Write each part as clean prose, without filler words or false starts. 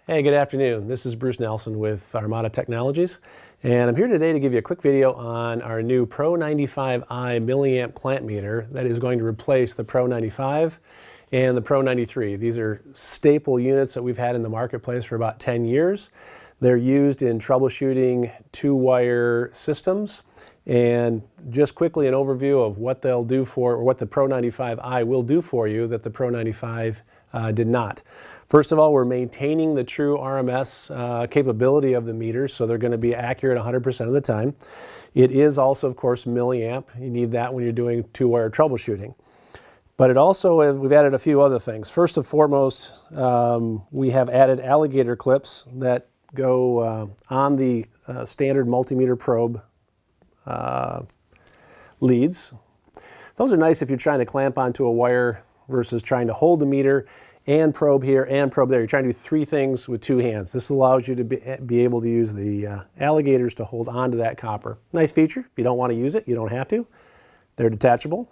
Hey, good afternoon. This is Bruce Nelson with Armada Technologies, and I'm here today to give you a quick video on our new Pro95i milliamp clamp meter that is going to replace the Pro95 and the Pro93. These are staple units that we've had in the marketplace for about 10 years. They're used in troubleshooting two-wire systems, and just quickly an overview of what they'll do for, or what the Pro95i will do for you that the Pro95 did not. First of all, we're maintaining the true RMS capability of the meters, so they're going to be accurate 100% of the time. It is also, of course, milliamp. You need that when you're doing two-wire troubleshooting. But it also, we've added a few other things. First and foremost, we have added alligator clips that go on the standard multimeter probe leads. Those are nice if you're trying to clamp onto a wire versus trying to hold the meter and probe here and probe there. You're trying to do three things with two hands. This allows you to be able to use the alligators to hold onto that copper. Nice feature. If you don't want to use it, you don't have to. They're detachable.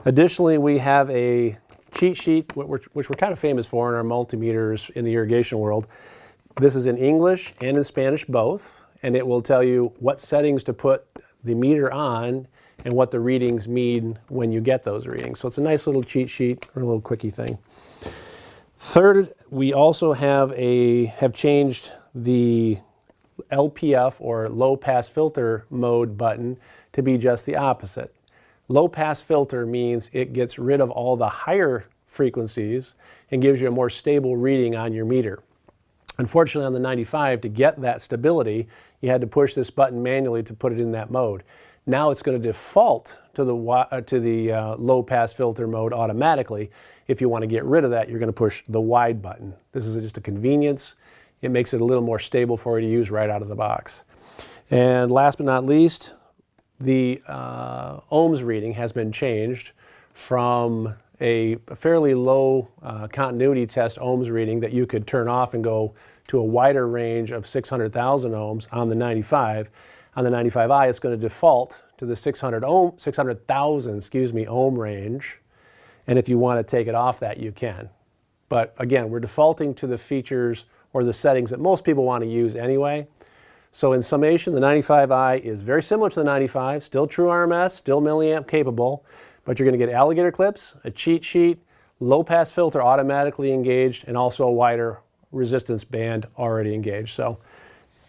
Additionally, we have a cheat sheet, which we're kind of famous for in our multimeters in the irrigation world. This is in English and in Spanish both, and it will tell you what settings to put the meter on and what the readings mean when you get those readings. So it's a nice little cheat sheet or a little quickie thing. Third, we also have changed the LPF or low pass filter mode button to be just the opposite. Low pass filter means it gets rid of all the higher frequencies and gives you a more stable reading on your meter. Unfortunately, on the 95, to get that stability, you had to push this button manually to put it in that mode. Now it's going to default to the low pass filter mode automatically. If you want to get rid of that, you're going to push the wide button. This is just a convenience. It makes it a little more stable for you to use right out of the box. And last but not least, the ohms reading has been changed from a fairly low continuity test ohms reading that you could turn off and go to a wider range of 600,000 ohms on the 95. On the 95i, it's going to default to the 600,000 ohm range. And if you want to take it off that, you can. But again, we're defaulting to the features or the settings that most people want to use anyway. So in summation, the 95i is very similar to the 95, still true RMS, still milliamp capable, but you're going to get alligator clips, a cheat sheet, low pass filter automatically engaged, and also a wider resistance band already engaged. So